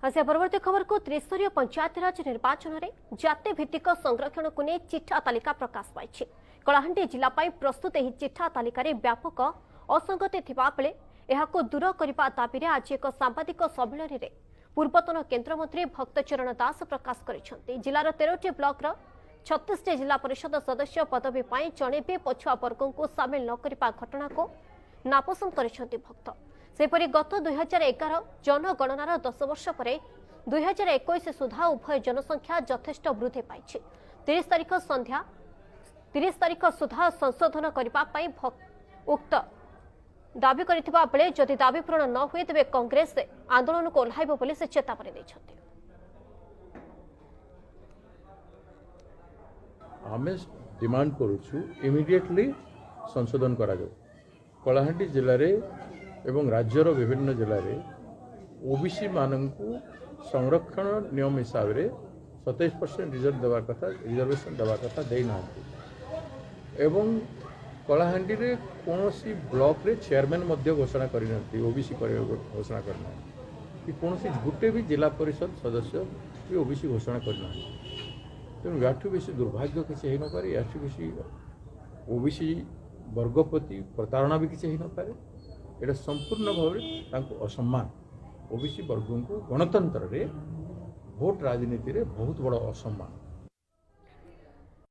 आसिया परवर्ती खबर को त्रिस्तरीय पंचायतराज निर्वाचन में जाति भित्तिक संरक्षण को नहीं चिठा तालिका प्रकाश पाई। कलाहांडी जिला प्रस्तुत यह चिठा तालिका व्यापक असंगति थिबा बेले एहाको दूर करने दाबी आज एक सांबादिक सम्मेलन में पूर्वतन केन्द्रमंत्री भक्तचरण दास प्रकाश कर जिलार 13टी ब्लॉक 36टी जिला परिषद सदस्य पदवी जड़े भी पछुआ वर्ग को सामिल न करने घटना को नापसंद कर भक्त सेपरी गत 2011 जनगणनार 10 वर्ष पर 2021 सुधा उभय जनसंख्या यथेष्ट वृद्धि पाई। 30 तारीख सुधा संशोधन करने उक्त दाबी करथिबा बेले जदि दाबी पूरण न हुए तेबे कांग्रेस आंदोलन को ओह्लाइब बोली से चेतावनी दैछथि। आमे डिमांड करूछु इमिडिएटली संशोधन करा जाऊ। कलाहांडी जिले में एवं राज्यर विभिन्न जिले में ओबीसी मानकु संरक्षण नियम हिसाब से 27% रिजर्वेशन देवा कथा देना एवं कलाहांडी रे कौनसी ब्लॉक रे चेयरमैन मध्य घोषणा करना ओबीसी घोषणा करना कि कौनसी गोटे भी जिला परिषद सदस्य भी ओबीसी घोषणा करना तेणु या बेसी दुर्भाग्य किसी हो पारे या बेसी ओबीसी वर्ग प्रति प्रतारणा भी किसी हो पारे। एटा संपूर्ण भाव असम्मान ओबीसी वर्ग को गणतंत्र रे भोट राजनीति रे बहुत बड़ा असम्मान।